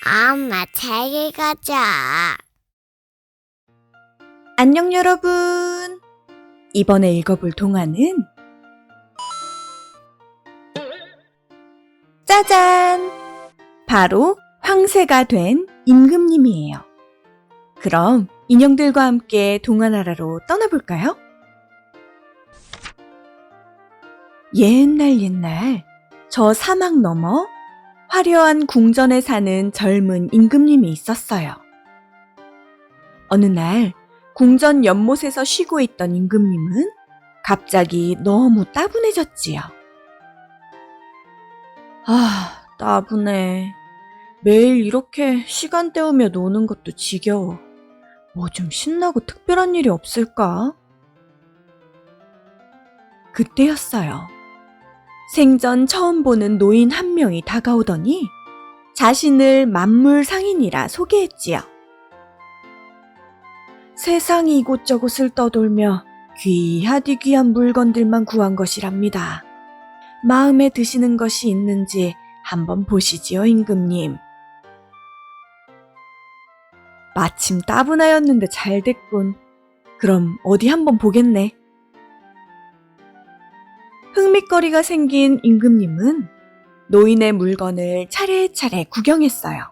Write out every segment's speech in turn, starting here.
엄마 책 읽어줘. 안녕 여러분. 이번에 읽어볼 동화는 짜잔! 바로 황새가 된 임금님이에요. 그럼 인형들과 함께 동화나라로 떠나볼까요? 옛날 저 사막 너머 화려한 궁전에 사는 젊은 임금님이 있었어요. 어느 날 궁전 연못에서 쉬고 있던 임금님은 갑자기 너무 따분해졌지요. 따분해. 매일 이렇게 시간 때우며 노는 것도 지겨워. 뭐 좀 신나고 특별한 일이 없을까? 그때였어요. 생전 처음 보는 노인 한 명이 다가오더니 자신을 만물 상인이라 소개했지요. 세상이 이곳저곳을 떠돌며 귀하디 귀한 물건들만 구한 것이랍니다. 마음에 드시는 것이 있는지 한번 보시지요, 임금님. 마침 따분하였는데 잘 됐군. 그럼 어디 한번 보겠네. 흥미거리가 생긴 임금님은 노인의 물건을 차례차례 구경했어요.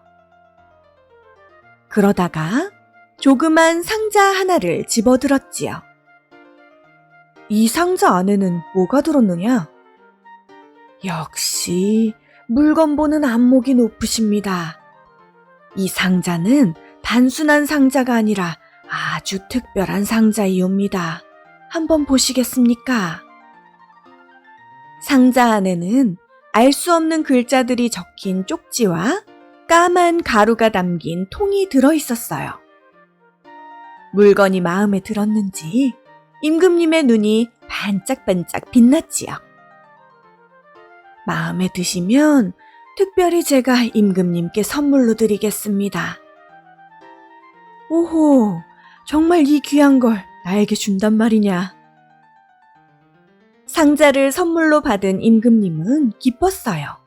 그러다가 조그만 상자 하나를 집어들었지요. 이 상자 안에는 뭐가 들었느냐? 역시 물건 보는 안목이 높으십니다. 이 상자는 단순한 상자가 아니라 아주 특별한 상자이옵니다. 한번 보시겠습니까? 상자 안에는 알 수 없는 글자들이 적힌 쪽지와 까만 가루가 담긴 통이 들어있었어요. 물건이 마음에 들었는지 임금님의 눈이 반짝반짝 빛났지요. 마음에 드시면 특별히 제가 임금님께 선물로 드리겠습니다. 오호, 정말 이 귀한 걸 나에게 준단 말이냐. 상자를 선물로 받은 임금님은 기뻤어요.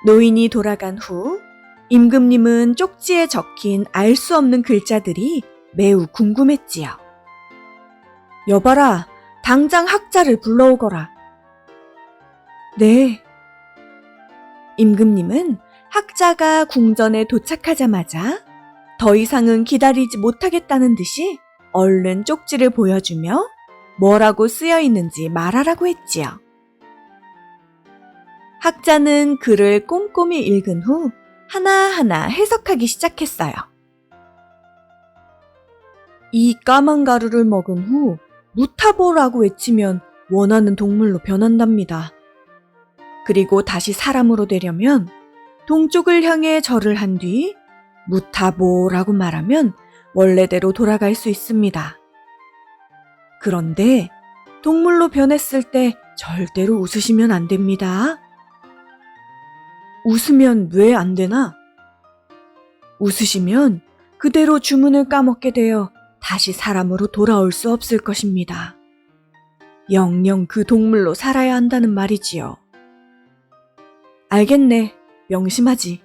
노인이 돌아간 후 임금님은 쪽지에 적힌 알 수 없는 글자들이 매우 궁금했지요. 여봐라, 당장 학자를 불러오거라. 네. 임금님은 학자가 궁전에 도착하자마자 더 이상은 기다리지 못하겠다는 듯이 얼른 쪽지를 보여주며 뭐라고 쓰여 있는지 말하라고 했지요. 학자는 글을 꼼꼼히 읽은 후 하나하나 해석하기 시작했어요. 이 까만 가루를 먹은 후 무타보라고 외치면 원하는 동물로 변한답니다. 그리고 다시 사람으로 되려면 동쪽을 향해 절을 한 뒤 무타보라고 말하면 원래대로 돌아갈 수 있습니다. 그런데 동물로 변했을 때 절대로 웃으시면 안 됩니다. 웃으면 왜 안 되나? 웃으시면 그대로 주문을 까먹게 되어 다시 사람으로 돌아올 수 없을 것입니다. 영영 그 동물로 살아야 한다는 말이지요. 알겠네. 명심하지.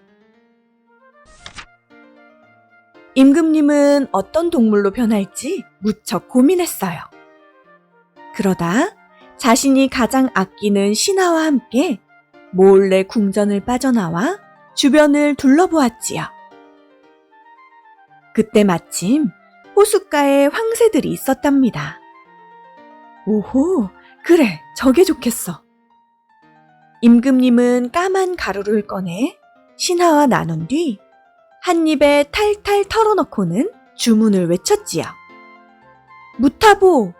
임금님은 어떤 동물로 변할지 무척 고민했어요. 그러다 자신이 가장 아끼는 신하와 함께 몰래 궁전을 빠져나와 주변을 둘러보았지요. 그때 마침 호숫가에 황새들이 있었답니다. 오호, 그래, 저게 좋겠어. 임금님은 까만 가루를 꺼내 신하와 나눈 뒤 한 입에 탈탈 털어넣고는 주문을 외쳤지요. 무타보!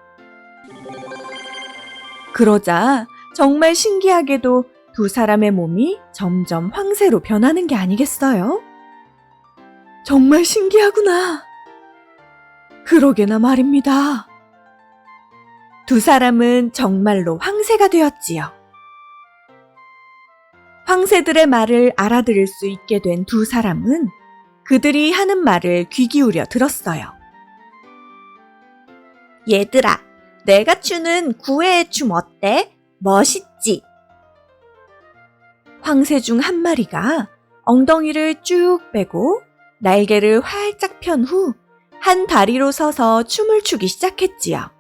그러자 정말 신기하게도 두 사람의 몸이 점점 황새로 변하는 게 아니겠어요? 정말 신기하구나. 그러게나 말입니다. 두 사람은 정말로 황새가 되었지요. 황새들의 말을 알아들을 수 있게 된 두 사람은 그들이 하는 말을 귀 기울여 들었어요. 얘들아, 내가 추는 구애의 춤 어때? 멋있지? 황새 중 한 마리가 엉덩이를 쭉 빼고 날개를 활짝 편 후 한 다리로 서서 춤을 추기 시작했지요.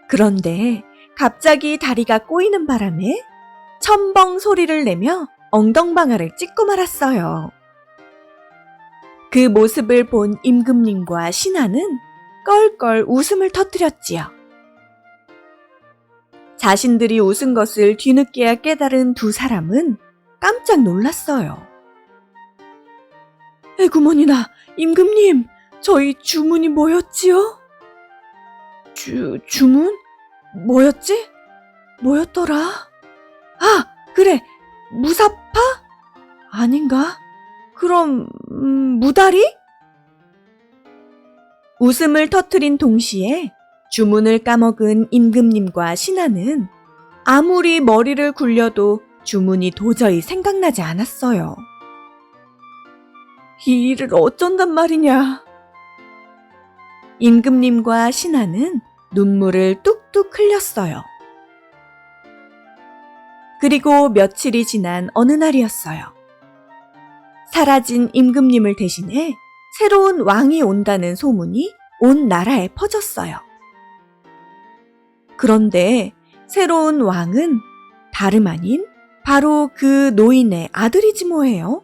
그런데 갑자기 다리가 꼬이는 바람에 첨벙 소리를 내며 엉덩방아를 찍고 말았어요. 그 모습을 본 임금님과 신하는 껄껄 웃음을 터뜨렸지요. 자신들이 웃은 것을 뒤늦게야 깨달은 두 사람은 깜짝 놀랐어요. 에구머니나, 임금님, 저희 주문이 뭐였지요? 주문? 뭐였지? 뭐였더라? 아, 그래, 무사파? 아닌가? 그럼, 무다리? 웃음을 터뜨린 동시에 주문을 까먹은 임금님과 신하는 아무리 머리를 굴려도 주문이 도저히 생각나지 않았어요. 이 일을 어쩐단 말이냐. 임금님과 신하는 눈물을 뚝뚝 흘렸어요. 그리고 며칠이 지난 어느 날이었어요. 사라진 임금님을 대신해 새로운 왕이 온다는 소문이 온 나라에 퍼졌어요. 그런데 새로운 왕은 다름 아닌 바로 그 노인의 아들이지 뭐예요.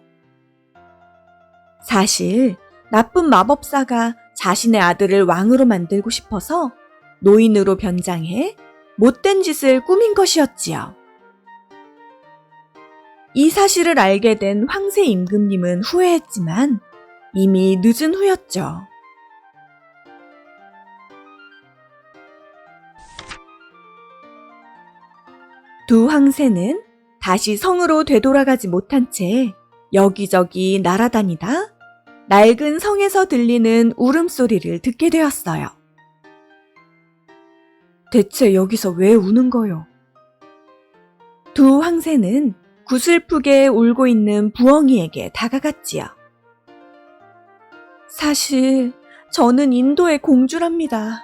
사실 나쁜 마법사가 자신의 아들을 왕으로 만들고 싶어서 노인으로 변장해 못된 짓을 꾸민 것이었지요. 이 사실을 알게 된 황새 임금님은 후회했지만 이미 늦은 후였죠. 두 황새는 다시 성으로 되돌아가지 못한 채 여기저기 날아다니다 낡은 성에서 들리는 울음소리를 듣게 되었어요. 대체 여기서 왜 우는 거요? 두 황새는 구슬프게 울고 있는 부엉이에게 다가갔지요. 사실 저는 인도의 공주랍니다.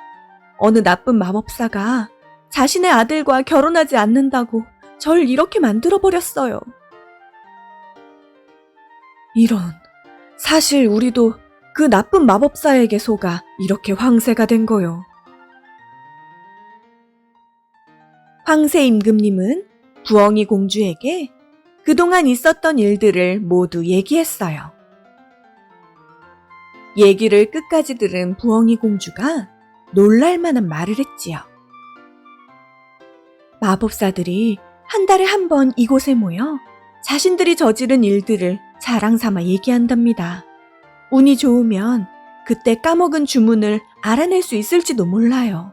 어느 나쁜 마법사가 자신의 아들과 결혼하지 않는다고 절 이렇게 만들어버렸어요. 이런, 사실 우리도 그 나쁜 마법사에게 속아 이렇게 황새가 된 거요. 황새 임금님은 부엉이 공주에게 그동안 있었던 일들을 모두 얘기했어요. 얘기를 끝까지 들은 부엉이 공주가 놀랄만한 말을 했지요. 마법사들이 한 달에 한 번 이곳에 모여 자신들이 저지른 일들을 자랑 삼아 얘기한답니다. 운이 좋으면 그때 까먹은 주문을 알아낼 수 있을지도 몰라요.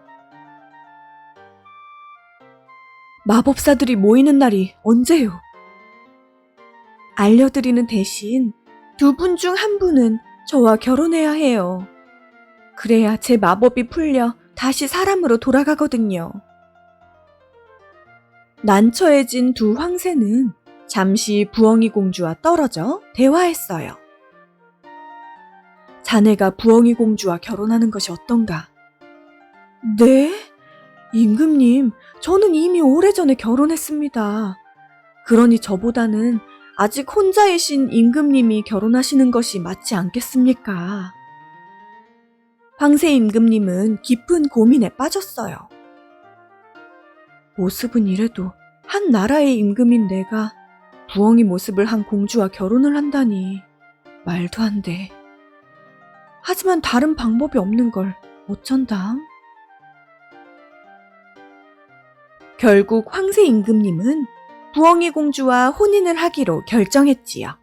마법사들이 모이는 날이 언제요? 알려드리는 대신 두 분 중 한 분은 저와 결혼해야 해요. 그래야 제 마법이 풀려 다시 사람으로 돌아가거든요. 난처해진 두 황새는 잠시 부엉이 공주와 떨어져 대화했어요. 자네가 부엉이 공주와 결혼하는 것이 어떤가? 네? 임금님, 저는 이미 오래전에 결혼했습니다. 그러니 저보다는 아직 혼자이신 임금님이 결혼하시는 것이 맞지 않겠습니까? 황새 임금님은 깊은 고민에 빠졌어요. 모습은 이래도 한 나라의 임금인 내가 부엉이 모습을 한 공주와 결혼을 한다니 말도 안 돼. 하지만 다른 방법이 없는 걸 어쩐담? 결국 황새 임금님은 부엉이 공주와 혼인을 하기로 결정했지요.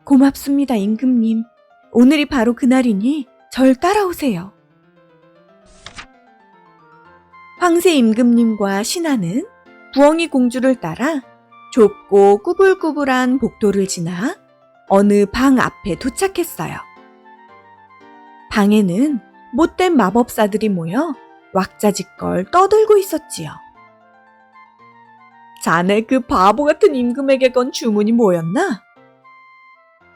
고맙습니다, 임금님. 오늘이 바로 그날이니 절 따라오세요. 황새 임금님과 신하는 부엉이 공주를 따라 좁고 꾸불꾸불한 복도를 지나 어느 방 앞에 도착했어요. 방에는 못된 마법사들이 모여 왁자지껄 떠들고 있었지요. 자네 그 바보 같은 임금에게 건 주문이 뭐였나?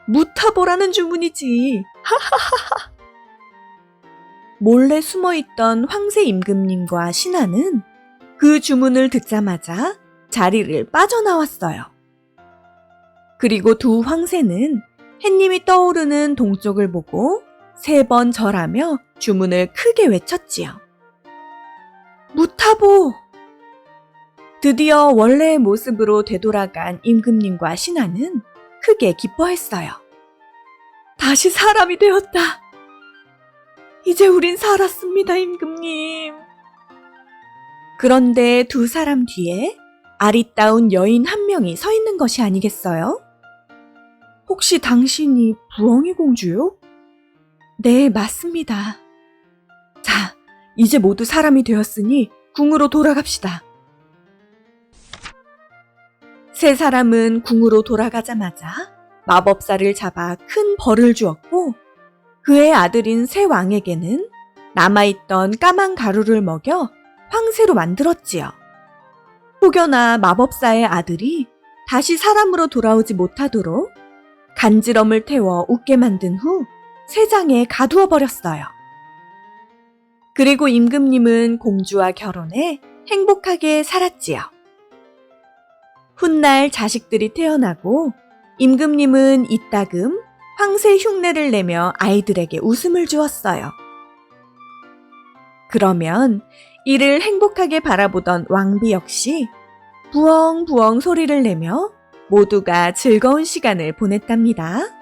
무타보라는 주문이지. 하하하하. 몰래 숨어있던 황새 임금님과 신하는 그 주문을 듣자마자 자리를 빠져나왔어요. 그리고 두 황새는 햇님이 떠오르는 동쪽을 보고 3번 절하며 주문을 크게 외쳤지요. 무타보! 드디어 원래의 모습으로 되돌아간 임금님과 신하는 크게 기뻐했어요. 다시 사람이 되었다. 이제 우린 살았습니다, 임금님. 그런데 두 사람 뒤에 아리따운 여인 한 명이 서 있는 것이 아니겠어요? 혹시 당신이 부엉이 공주요? 네, 맞습니다. 자, 이제 모두 사람이 되었으니 궁으로 돌아갑시다. 세 사람은 궁으로 돌아가자마자 마법사를 잡아 큰 벌을 주었고 그의 아들인 새 왕에게는 남아있던 까만 가루를 먹여 황새로 만들었지요. 혹여나 마법사의 아들이 다시 사람으로 돌아오지 못하도록 간지럼을 태워 웃게 만든 후 쇠장에 가두어 버렸어요. 그리고 임금님은 공주와 결혼해 행복하게 살았지요. 훗날 자식들이 태어나고 임금님은 이따금 황새 흉내를 내며 아이들에게 웃음을 주었어요. 그러면 이를 행복하게 바라보던 왕비 역시 부엉부엉 소리를 내며 모두가 즐거운 시간을 보냈답니다.